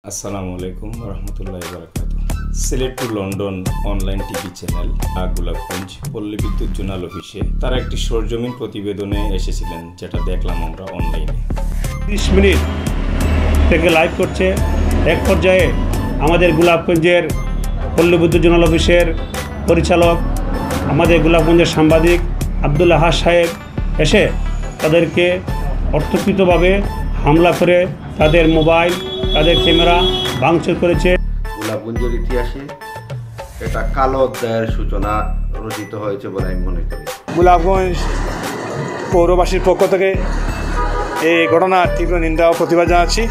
আসসালামু আলাইকুম রহমতুল্লাহি বারাকাতুহু। Sylhet to London online TV channel Golapganj পল্লী বিদ্যুৎ জোনাল অফিসে তারা একটি সরজমিন প্রতিবেদনে এসেছিলেন, যেটা দেখলাম আমরা অনলাইনে। 30 মিনিট থেকে লাইভ করছে। এক পর্যায়ে আমাদের গোলাপগঞ্জের পল্লী বিদ্যুৎ জোনাল অফিসের পরিচালক, আমাদের গোলাপগঞ্জের সাংবাদিক আব্দুল আহাদ সাহেব এসে তাদেরকে অর্থকৃতভাবে হামলা করে তাদের মোবাইল, তাদের ক্যামেরা ভাঙচুর করেছে। গোলাপগঞ্জের ইতিহাসে এটা কালো অধ্যায়ের সূচনা রচিত হয়েছে বলে আমি মনে করি। গোলাপগঞ্জ পৌরবাসীর পক্ষ থেকে এই ঘটনার তীব্র নিন্দা ও প্রতিবাদ জানাচ্ছি।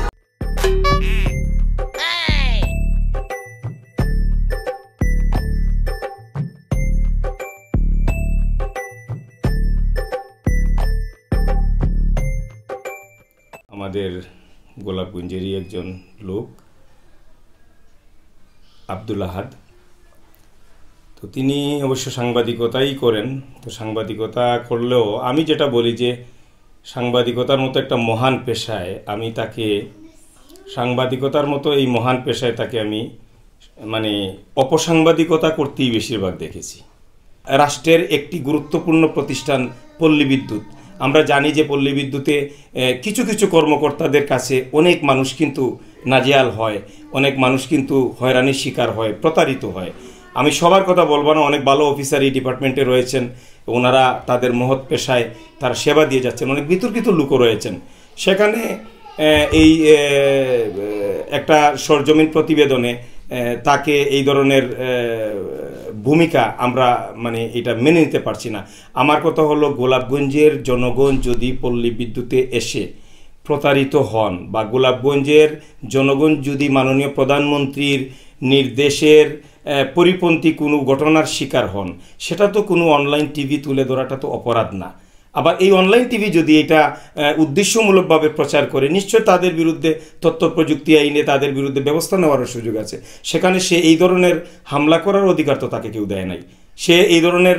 আমাদের গোলাপগঞ্জেরই একজন লোক আব্দুল আহাদ, তো তিনি অবশ্য সাংবাদিকতাই করেন। তো সাংবাদিকতা করলেও আমি যেটা বলি যে সাংবাদিকতার মতো একটা মহান পেশায় আমি তাকে সাংবাদিকতার মতো এই মহান পেশায় তাকে আমি অপসাংবাদিকতা করতেই বেশিরভাগ দেখেছি। রাষ্ট্রের একটি গুরুত্বপূর্ণ প্রতিষ্ঠান পল্লী বিদ্যুৎ, আমরা জানি যে পল্লী বিদ্যুতে কিছু কিছু কর্মকর্তাদের কাছে অনেক মানুষ কিন্তু নাজেহাল হয়, অনেক মানুষ কিন্তু হয়রানির শিকার হয়, প্রতারিত হয়। আমি সবার কথা বলবো না, অনেক ভালো অফিসার এই ডিপার্টমেন্টে রয়েছেন, ওনারা তাদের মহৎ পেশায় তারা সেবা দিয়ে যাচ্ছেন। অনেক বিতর্কিত লোকও রয়েছেন। সেখানে এই একটা সরজমিন প্রতিবেদনে তাকে এই ধরনের ভূমিকা আমরা এটা মেনে নিতে পারছি না। আমার কথা হলো, গোলাপগঞ্জের জনগণ যদি পল্লী বিদ্যুতে এসে প্রতারিত হন বা গোলাপগঞ্জের জনগণ যদি মাননীয় প্রধানমন্ত্রীর নির্দেশের পরিপন্থী কোনো ঘটনার শিকার হন, সেটা তো কোনো অনলাইন টিভি তুলে ধরাটা তো অপরাধ না। আবার এই অনলাইন টিভি যদি এটা উদ্দেশ্যমূলকভাবে প্রচার করে, নিশ্চয় তাদের বিরুদ্ধে তথ্য প্রযুক্তি আইনে তাদের বিরুদ্ধে ব্যবস্থা নেওয়ার সুযোগ আছে। সেখানে সে এই ধরনের হামলা করার অধিকার তো তাকে কেউ দেয় নাই। সে এই ধরনের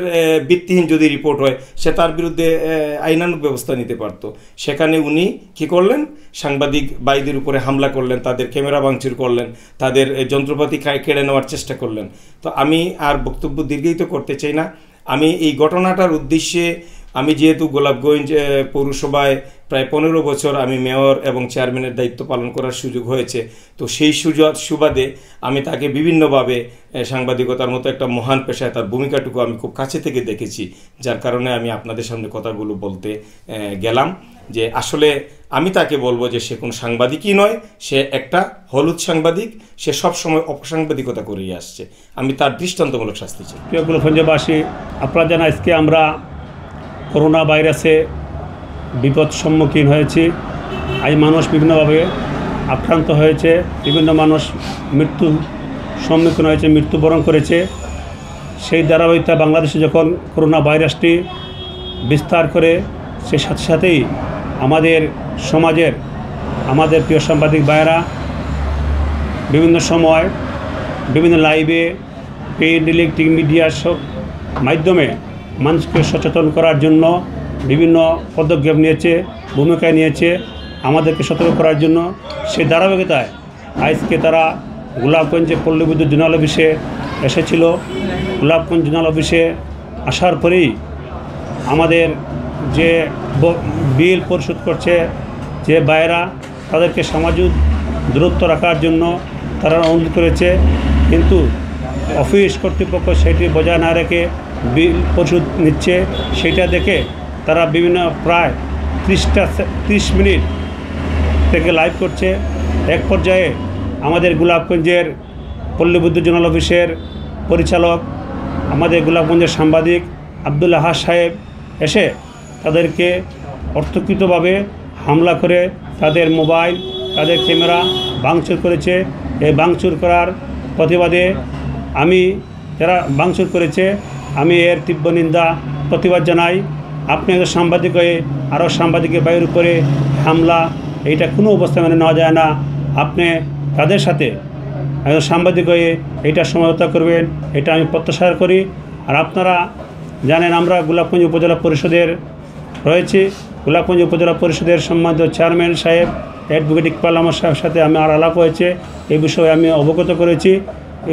ভিত্তিহীন যদি রিপোর্ট হয়, সে তার বিরুদ্ধে আইনানুগ ব্যবস্থা নিতে পারত। সেখানে উনি কী করলেন, সাংবাদিক ভাইদের উপরে হামলা করলেন, তাদের ক্যামেরা ভাঙচুর করলেন, তাদের যন্ত্রপাতি কেড়ে নেওয়ার চেষ্টা করলেন। তো আমি আর বক্তব্য দীর্ঘায়িত করতে চাই না। আমি এই ঘটনাটার উদ্দেশ্যে, আমি যেহেতু গোলাপগঞ্জ পৌরসভায় প্রায় 15 বছর আমি মেয়র এবং চেয়ারম্যানের দায়িত্ব পালন করার সুযোগ হয়েছে, তো সেই সুবাদে আমি তাকে বিভিন্নভাবে সাংবাদিকতার মতো একটা মহান পেশায় তার ভূমিকাটুকু আমি খুব কাছে থেকে দেখেছি, যার কারণে আমি আপনাদের সামনে কথাগুলো বলতে গেলাম। যে আসলে আমি তাকে বলবো যে সে কোনো সাংবাদিকই নয়, সে একটা হলুদ সাংবাদিক, সে সবসময় অপসাংবাদিকতা করেই আসছে। আমি তার দৃষ্টান্তমূলক শাস্তি চাই। প্রিয় গোলাপগঞ্জবাসী, আপনারা জানা আজকে আমরা করোনা ভাইরাসে বিপদ সম্মুখীন হয়েছি। আজ মানুষ বিভিন্নভাবে আক্রান্ত হয়েছে, বিভিন্ন মানুষ মৃত্যু সম্মুখীন হয়েছে, মৃত্যুবরণ করেছে। সেই ধারাবাহিকতা বাংলাদেশে যখন করোনা ভাইরাসটি বিস্তার করে, সেই সাথে সাথেই আমাদের সমাজের আমাদের প্রিয় সাংবাদিক ভাইয়েরা বিভিন্ন সময় বিভিন্ন লাইভে, প্রিন্ট, ইলেকট্রিক মিডিয়ার সব মাধ্যমে মানুষকে সচেতন করার জন্য বিভিন্ন পদক্ষেপ নিয়েছে, ভূমিকা নিয়েছে, আমাদেরকে সতর্ক করার জন্য। সেই ধারাবাহিকতায় আজকে তারা গোলাপগঞ্জে পল্লী বিদ্যুৎ জোনাল অফিসে এসেছিল। গোলাপগঞ্জ জোনাল অফিসে আসার পরেই আমাদের যে বিল পরিশোধ করছে যে ভাইয়েরা, তাদেরকে সামাজিক দূরত্ব রাখার জন্য তারা অনুরোধ করেছে, কিন্তু অফিস কর্তৃপক্ষ সেটি বজায় না রেখে বিল পরিশোধ নিচ্ছে। সেটা দেখে তারা প্রায় 30 মিনিট থেকে লাইভ করছে। এক পর্যায়ে আমাদের গোলাপগঞ্জের পল্লী বিদ্যুৎ জোনাল অফিসের পরিচালক, আমাদের গোলাপগঞ্জের সাংবাদিক আব্দুল আহাদ সাহেব এসে তাদেরকে অর্থকৃতভাবে হামলা করে তাদের মোবাইল, তাদের ক্যামেরা ভাঙচুর করেছে। এই ভাঙচুর করার প্রতিবাদে যারা ভাঙচুর করেছে, আমি এর তীব্র নিন্দা প্রতিবাদ জানাই। আপনি একজন সাংবাদিক হয়ে আরও সাংবাদিকের বাইরের উপরে হামলা, এইটা কোনো অবস্থা মেনে নেওয়া যায় না। আপনি তাদের সাথে একজন সাংবাদিক হয়ে এইটা সমঝোতা করবেন, এটা আমি প্রত্যাশা করি। আর আপনারা জানেন, আমরা গোলাপগঞ্জ উপজেলা পরিষদের রয়েছি। গোলাপগঞ্জ উপজেলা পরিষদের সম্মানিত চেয়ারম্যান সাহেব অ্যাডভোকেট ইকবাল আমার সাহেবের সাথে আমি আলাপ হয়েছে, এই বিষয়ে আমি অবগত করেছি।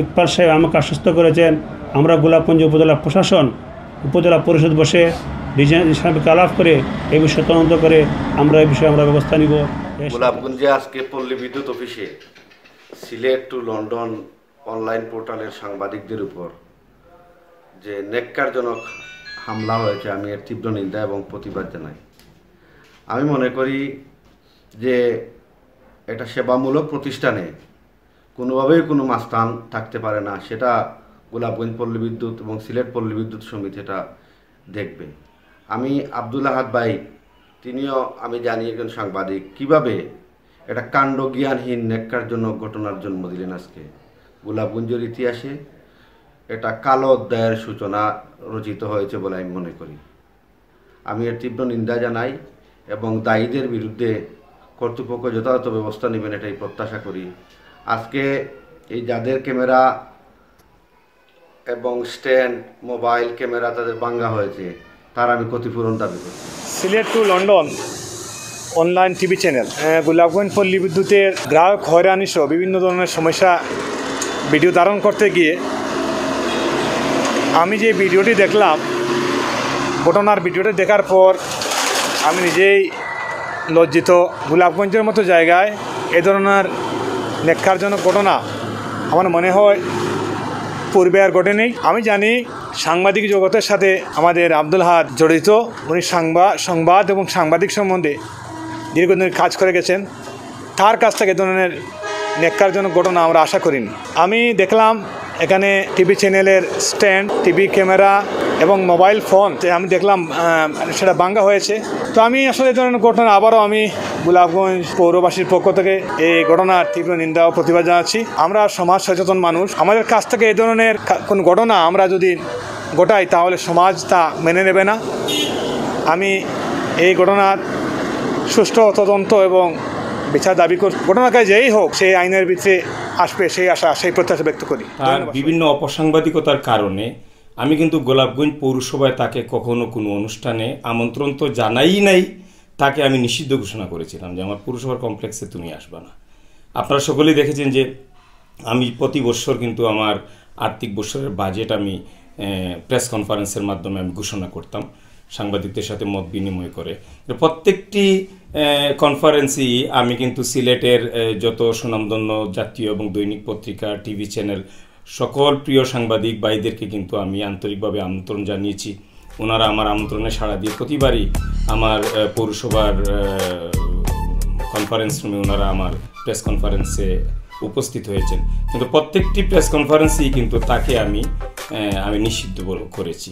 ইকবাল সাহেব আমাকে আশ্বস্ত করেছেন আমরা গোলাপগঞ্জ উপজেলা প্রশাসন উপজেলা পরিষদ বসে রিজনাল সাহেবকে আলাপ করে এই বিষয়ে তদন্ত করে আমরা এই বিষয়ে আমরা ব্যবস্থা নিব। গোলাপগঞ্জে আজকে পল্লী বিদ্যুৎ অফিসে সিলেট টু লন্ডন অনলাইন পোর্টালের সাংবাদিকদের উপর যে ন্যাক্কারজনক হামলা হয়েছে, আমি এর তীব্র নিন্দা এবং প্রতিবাদ জানাই। আমি মনে করি যে এটা সেবামূলক প্রতিষ্ঠানে কোনোভাবেই কোনো মাস্তান থাকতে পারে না, সেটা গোলাপগঞ্জ পল্লী বিদ্যুৎ এবং সিলেট পল্লী বিদ্যুৎ সমিতি এটা দেখবে। আমি আব্দুল আহাদ ভাই, তিনিও আমি জানি একজন সাংবাদিক, কিভাবে এটা কাণ্ড জ্ঞানহীন ন্যাক্কারজনক ঘটনার জন্ম দিলেন। আজকে গোলাপগঞ্জের ইতিহাসে এটা কালো অধ্যায়ের সূচনা রচিত হয়েছে বলে আমি মনে করি। আমি এর তীব্র নিন্দা জানাই এবং দায়ীদের বিরুদ্ধে কর্তৃপক্ষ যথাযথ ব্যবস্থা নেবেন এটাই প্রত্যাশা করি। আজকে এই যাদের ক্যামেরা এবং স্ট্যান্ড মোবাইল ক্যামেরা তাদের ভাঙা হয়েছে, তার আমি ক্ষতিপূরণ দাবি করছি। Sylhet to London online TV channel Golapganj পল্লী বিদ্যুতের গ্রাহক হয়রানি সহ বিভিন্ন ধরনের সমস্যা ভিডিও ধারণ করতে গিয়ে আমি যে ভিডিওটি দেখলাম, ঘটনার ভিডিওটি দেখার পর আমি নিজেই লজ্জিত। গোলাপগঞ্জের মতো জায়গায় এ ধরনের ন্যাক্কারজনক ঘটনা আমার মনে হয় পূর্বে আর ঘটেনি। আমি জানি সাংবাদিক জগতের সাথে আমাদের আব্দুল আহাদ জড়িত, উনি সংবাদ এবং সাংবাদিক সম্বন্ধে দীর্ঘদিন কাজ করে গেছেন। তার কাছ থেকে এ ধরনের ন্যাক্কারজনক ঘটনা আমরা আশা করিনি। আমি দেখলাম এখানে টিভি চ্যানেলের স্ট্যান্ড, টিভি ক্যামেরা এবং মোবাইল ফোন আমি দেখলাম সেটা ভাঙা হয়েছে। তো আমি আসলে এই ধরনের ঘটনা আবারও আমি গোলাপগঞ্জ পৌরবাসীর পক্ষ থেকে এই ঘটনার তীব্র নিন্দা ও প্রতিবাদ জানাচ্ছি। আমরা সমাজ সচেতন মানুষ, আমাদের কাছ থেকে এই ধরনের কোন ঘটনা আমরা যদি ঘটাই তাহলে সমাজ তা মেনে নেবে না। আমি এই ঘটনার সুষ্ঠু তদন্ত এবং বিচার দাবি করি। ঘটনাকে যেই হোক সেই আইনের ভিতরে আসবে সেই আশা, সেই প্রত্যাশা ব্যক্ত করি। তার বিভিন্ন অপসাংবাদিকতার কারণে আমি কিন্তু গোলাপগঞ্জ পৌরসভায় তাকে কখনো কোনো অনুষ্ঠানে আমন্ত্রণ তো জানাই নাই, তাকে আমি নিষিদ্ধ ঘোষণা করেছিলাম যে আমার পৌরসভার কমপ্লেক্সে তুমি আসবা না। আপনারা সকলেই দেখেছেন যে আমি প্রতি বছর কিন্তু আমার আর্থিক বছরের বাজেট আমি প্রেস কনফারেন্সের মাধ্যমে আমি ঘোষণা করতাম সাংবাদিকদের সাথে মত বিনিময় করে। প্রত্যেকটি কনফারেন্সই আমি কিন্তু সিলেটের যত সুনামধন্য জাতীয় এবং দৈনিক পত্রিকা, টিভি চ্যানেল সকল প্রিয় সাংবাদিক ভাইদেরকে কিন্তু আমি আন্তরিকভাবে আমন্ত্রণ জানিয়েছি। ওনারা আমার আমন্ত্রণে সাড়া দিয়ে প্রতিবারই আমার পৌরসভার কনফারেন্স রুমে ওনারা আমার প্রেস কনফারেন্সে উপস্থিত হয়েছেন, কিন্তু প্রত্যেকটি প্রেস কনফারেন্সেই কিন্তু তাকে আমি নিষিদ্ধ করেছি।